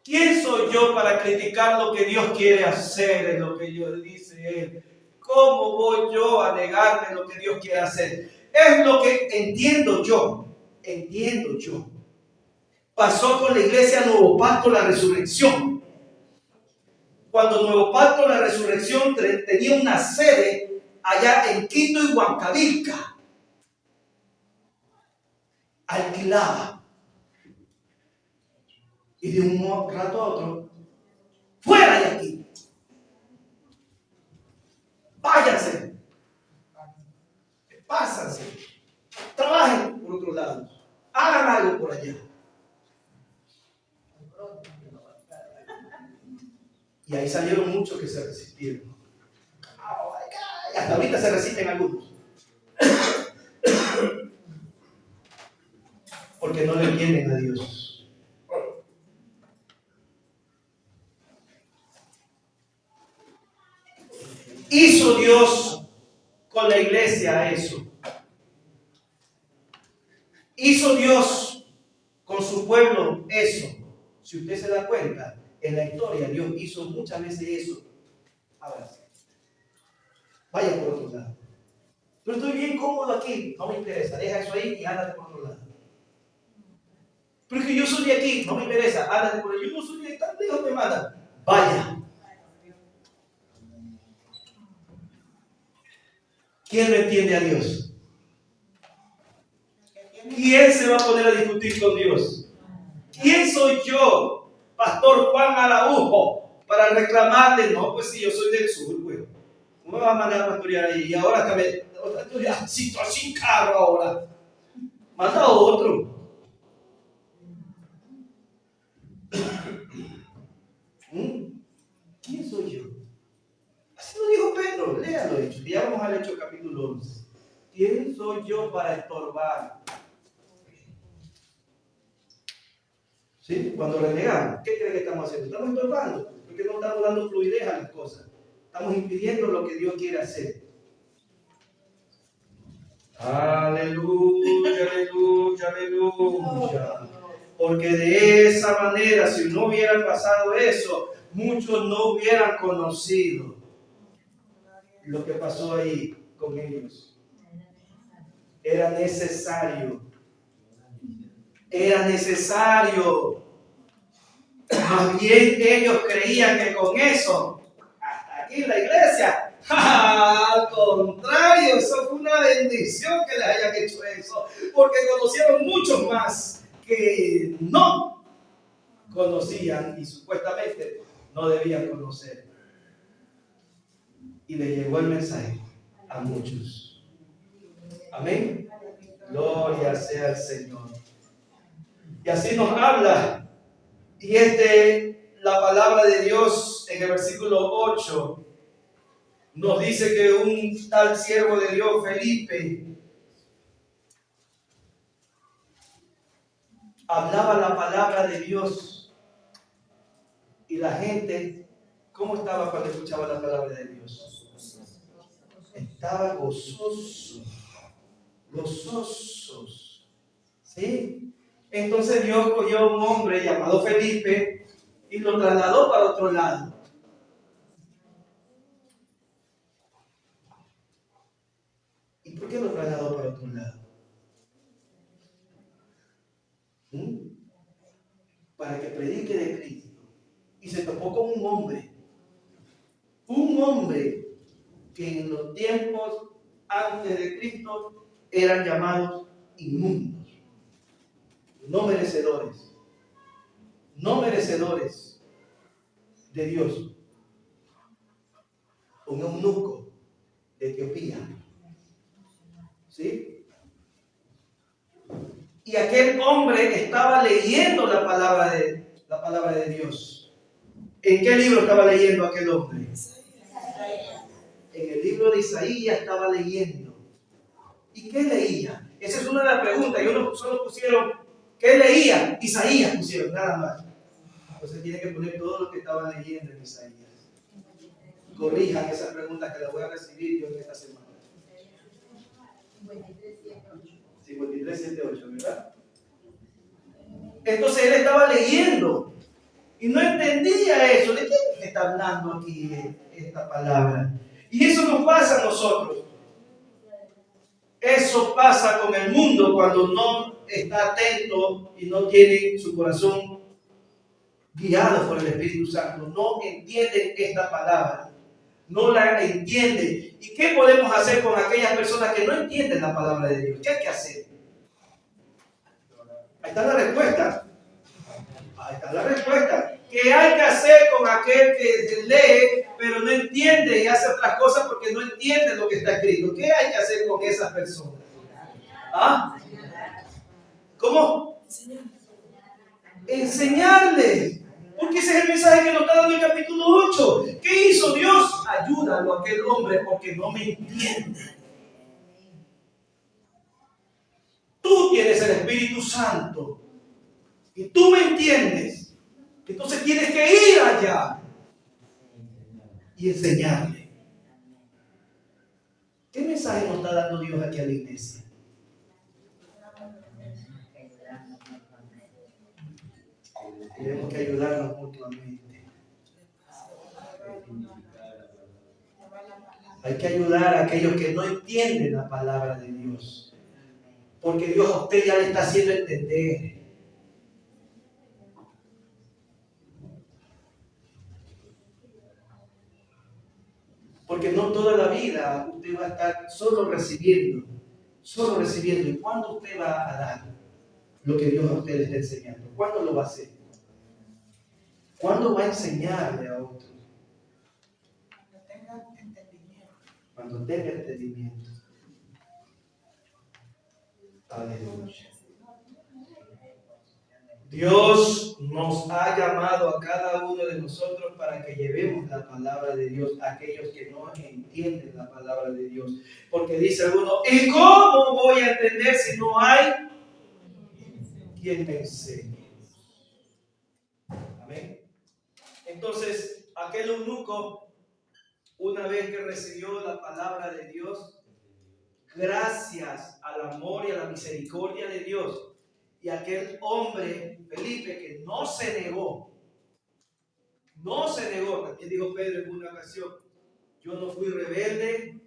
¿Quién soy yo para criticar lo que Dios quiere hacer en lo que Dios dice Él? ¿Cómo voy yo a negarme lo que Dios quiere hacer? Es lo que entiendo yo. Pasó con la iglesia Nuevo Pacto, la resurrección. Cuando Nuevo Pacto, la resurrección tenía una sede allá en Quito y Huancavilca. Alquilaba. Y de un rato a otro, fuera de aquí. Váyanse. Pásanse. Trabajen por otro lado. Hagan algo por allá. Y ahí salieron muchos que se resistieron. Y hasta ahorita se resisten algunos. Porque no le entienden a Dios. Hizo Dios con la iglesia eso. Hizo Dios con su pueblo eso. Si usted se da cuenta, en la historia Dios hizo muchas veces eso. Ahora sí. Vaya por otro lado. Pero estoy bien cómodo aquí, no me interesa. Deja eso ahí y ándate por otro lado. Pero es que yo soy de aquí, no me interesa. Ándate por ahí. Yo no soy de tan lejos, me manda. Vaya. ¿Quién no entiende a Dios? ¿Quién se va a poner a discutir con Dios? ¿Quién soy yo, Pastor Juan Araujo, para reclamarle? No, pues si yo soy del sur, pues. ¿Cómo me va a mandar a pastorear ahí? Y ahora que estoy sin carro ahora. Manda a otro. ¿Quién soy yo? Así lo dijo Pedro. Léalo, hecho. Ya vamos al Hecho capítulo 11. ¿Quién soy yo para estorbar? ¿Sí? Cuando renegamos, ¿qué cree que estamos haciendo? Estamos estorbando, porque no estamos dando fluidez a las cosas. Estamos impidiendo lo que Dios quiere hacer. Aleluya, aleluya, aleluya. Porque de esa manera, si no hubiera pasado eso, muchos no hubieran conocido lo que pasó ahí con ellos. Era necesario. Más bien ellos creían que con eso, hasta aquí la iglesia, al contrario, eso fue una bendición que les hayan hecho eso, porque conocieron muchos más que no conocían y supuestamente no debían conocer. Y le llegó el mensaje a muchos. Amén. Gloria sea al Señor. Y así nos habla. Y la palabra de Dios en el versículo 8 nos dice que un tal siervo de Dios, Felipe, hablaba la palabra de Dios. Y la gente, ¿cómo estaba cuando escuchaba la palabra de Dios? Estaba gozosos. ¿Sí? Entonces Dios cogió a un hombre llamado Felipe y lo trasladó para otro lado. ¿Y por qué lo trasladó para otro lado? Para que predique de Cristo. Y se topó con un hombre que en los tiempos antes de Cristo eran llamados inmundos, no merecedores de Dios. Un eunuco de Etiopía. ¿Sí? Y aquel hombre estaba leyendo la palabra palabra de Dios. ¿En qué libro estaba leyendo aquel hombre? En el libro de Isaías estaba leyendo. ¿Y qué leía? Esa es una de las preguntas. Y uno solo pusieron, ¿qué leía? Isaías pusieron, nada más. Entonces tiene que poner todo lo que estaba leyendo en Isaías. Corrijan esas preguntas que las voy a recibir yo en esta semana. 53:7-8, ¿verdad? Entonces él estaba leyendo y no entendía eso. ¿De qué está hablando aquí esta palabra? Y eso nos pasa a nosotros. Eso pasa con el mundo cuando no está atento y no tiene su corazón guiado por el Espíritu Santo. No entienden esta palabra. No la entienden. ¿Y qué podemos hacer con aquellas personas que no entienden la palabra de Dios? ¿Qué hay que hacer? Ahí está la respuesta. Ahí está la respuesta. ¿Qué hay que hacer con aquel que lee pero no entiende y hace otras cosas porque no entiende lo que está escrito? ¿Qué hay que hacer con esas personas? ¿Ah? ¿Cómo? Enseñarles. Porque ese es el mensaje que nos está dando el capítulo 8. ¿Qué hizo Dios? Ayúdalo a aquel hombre porque no me entiende. Tú tienes el Espíritu Santo y tú me entiendes. Entonces tienes que ir allá y enseñarle. ¿Qué mensaje nos está dando Dios aquí a la iglesia? Tenemos que ayudarnos mutuamente. Hay que ayudar a aquellos que no entienden la palabra de Dios. Porque Dios a usted ya le está haciendo entender. Porque no toda la vida usted va a estar solo recibiendo. Solo recibiendo. ¿Y cuándo usted va a dar lo que Dios a usted le está enseñando? ¿Cuándo lo va a hacer? ¿Cuándo va a enseñarle a otros? Cuando tenga entendimiento. Aleluya. Dios nos ha llamado a cada uno de nosotros para que llevemos la palabra de Dios a aquellos que no entienden la palabra de Dios. Porque dice uno, ¿y cómo voy a entender si no hay quien me enseñe? Amén. Entonces, aquel eunuco, una vez que recibió la palabra de Dios, gracias al amor y a la misericordia de Dios, y aquel hombre, Felipe, que no se negó, también dijo Pedro en una ocasión, yo no fui rebelde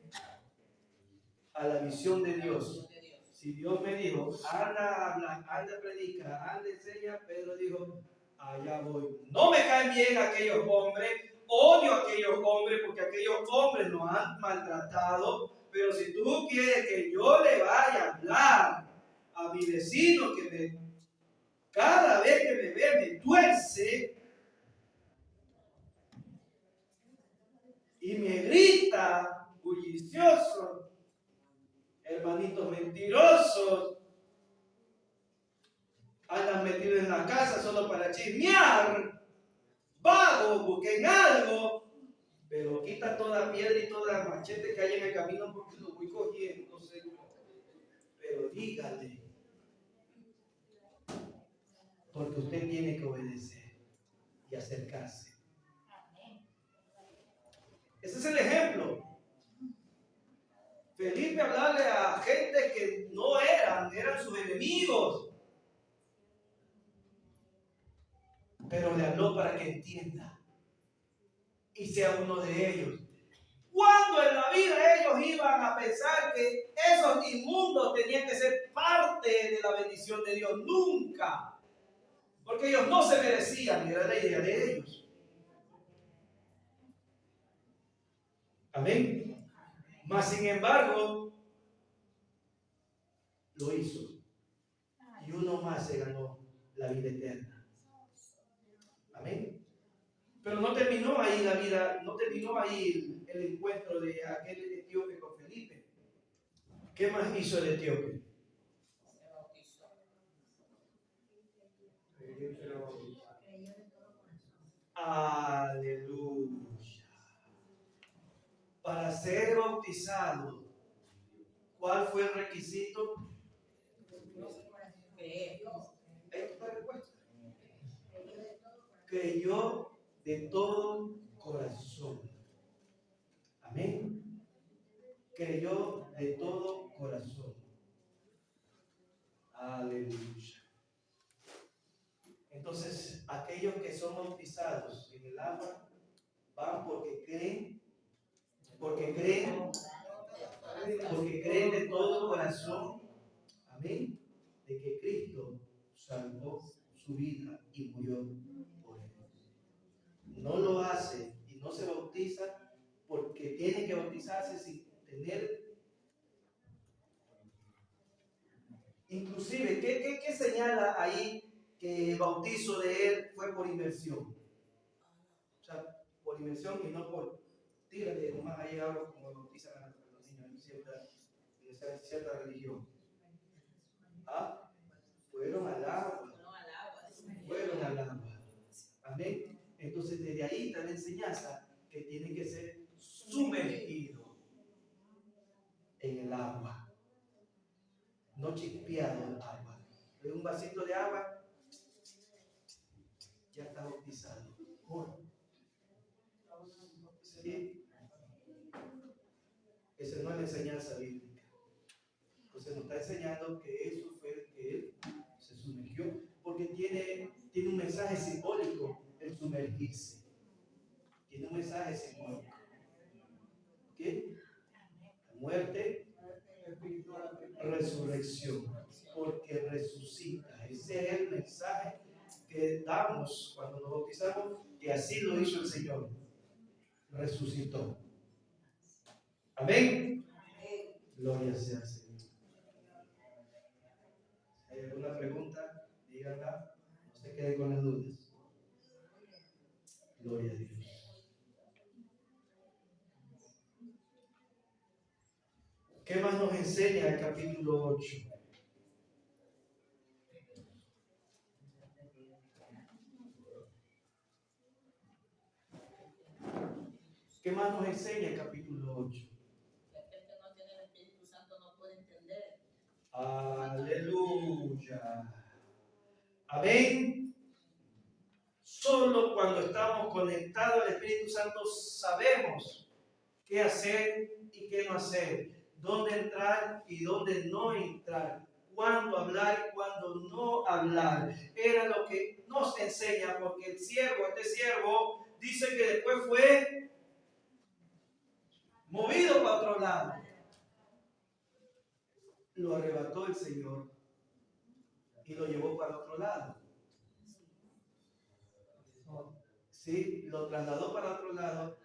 a la visión de Dios. Si Dios me dijo, anda, habla, anda, predica, anda, enseña, Pedro dijo, allá voy. No me caen bien aquellos hombres, odio a aquellos hombres porque aquellos hombres nos han maltratado, pero si tú quieres que yo le vaya a hablar a mi vecino cada vez que me ve me tuerce y me grita bullicioso, hermanitos mentirosos, andan metidos en la casa solo para chismear, vagos, busquen algo, pero quita toda piedra y toda machete que hay en el camino porque lo voy cogiendo, Señor. Pero dígale, porque usted tiene que obedecer y acercarse. Ese es el ejemplo. Felipe hablarle a gente que no eran sus enemigos, pero le habló para que entienda y sea uno de ellos. ¿Cuándo en la vida ellos iban a pensar que esos inmundos tenían que ser parte de la bendición de Dios? Nunca. Porque ellos no se merecían, era la idea de ellos. Amén. Mas sin embargo, lo hizo. Y uno más se ganó la vida eterna. Amén. Pero no terminó ahí la vida, no terminó ahí el encuentro de aquel etíope con Felipe. ¿Qué más hizo el etíope? Aleluya. Para ser bautizado, ¿cuál fue el requisito? Creer. Ahí está la respuesta. Creyó de todo corazón. Amén. Creyó de todo corazón. Aleluya. Entonces, aquellos que son bautizados en el agua van porque creen de todo corazón, amén, de que Cristo salvó su vida y murió por él. No lo hace y no se bautiza porque tiene que bautizarse sin tener, inclusive, ¿qué señala ahí que el bautizo de él fue por inmersión? O sea, por inmersión y no por tírale nomás ahí agua como bautizan a los niños en cierta religión. ¿Ah? Fueron al agua. Fueron al agua. Amén. Entonces, desde ahí está la enseñanza que tiene que ser sumergido en el agua, no chispeado en agua. De un vasito de agua, ya está bautizado. ¿Sí? Esa no es la enseñanza bíblica. Entonces nos está enseñando que eso fue el que él se sumergió, porque tiene un mensaje simbólico el sumergirse. Tiene un mensaje simbólico. ¿Ok? La muerte, resurrección, porque resucita. Ese es el mensaje que damos cuando nos bautizamos, que así lo hizo el Señor. Resucitó. Amén. Gloria sea al Señor. Si hay alguna pregunta, díganla. No se quede con las dudas. Gloria a Dios. ¿Qué más nos enseña el capítulo 8? ¿Qué más nos enseña el capítulo 8? El que no tiene el Espíritu Santo no puede entender. Aleluya. Amén. Solo cuando estamos conectados al Espíritu Santo sabemos qué hacer y qué no hacer, dónde entrar y dónde no entrar, cuándo hablar y cuándo no hablar. Era lo que nos enseña, porque este siervo, dice que después fue movido para otro lado. Lo arrebató el Señor y lo llevó para otro lado. Sí, lo trasladó para otro lado.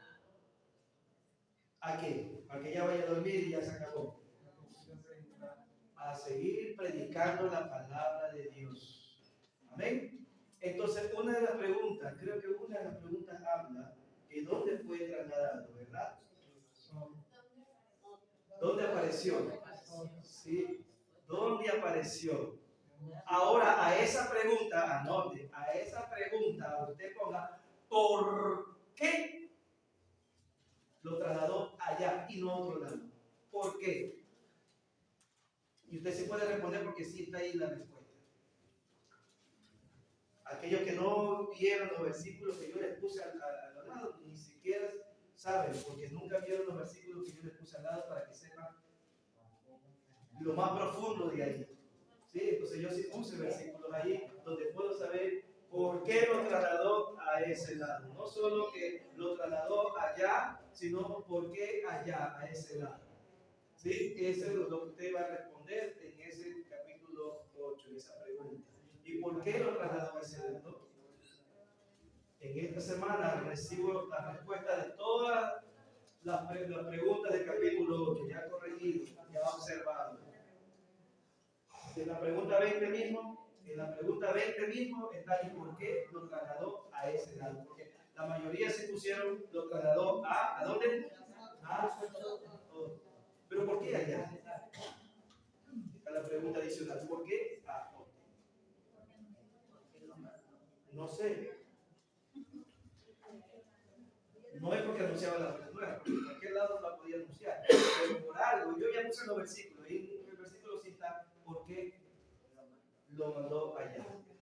¿A qué? ¿A que ya vaya a dormir y ya se acabó? A seguir predicando la palabra de Dios. Amén. Entonces, una de las preguntas, creo que una de las preguntas habla que dónde fue trasladado, ¿verdad? ¿Dónde apareció? Sí, ¿dónde apareció? Ahora, a esa pregunta, anote, a esa pregunta usted ponga, ¿por qué lo trasladó allá y no a otro lado? ¿Por qué? Y usted se puede responder porque sí está ahí la respuesta. Aquellos que no vieron los versículos que yo les puse al lado, ni siquiera saben, porque nunca vieron los versículos que yo les puse al lado para que sepan lo más profundo de ahí. ¿Sí? Entonces yo sí puse versículos ahí donde puedo saber por qué lo trasladó a ese lado. No solo que lo trasladó allá, sino por qué allá, a ese lado. ¿Sí? Eso es lo que usted va a responder en ese capítulo 8, esa pregunta. ¿Y por qué lo trasladó a ese lado? En esta semana recibo la respuesta de todas las preguntas del capítulo 8, ya corregido, ya observado. En la pregunta 20 mismo, está ahí por qué lo trasladó a ese lado. Porque la mayoría se pusieron, lo trasladó ¿a dónde? Pero ¿por qué allá? Está la pregunta adicional, ¿por qué a dónde? No sé. anunciaba la buena nueva, porque en cualquier lado la podía anunciar. Pero por algo, yo ya puse los versículos, y el versículo cita por qué lo mandó allá.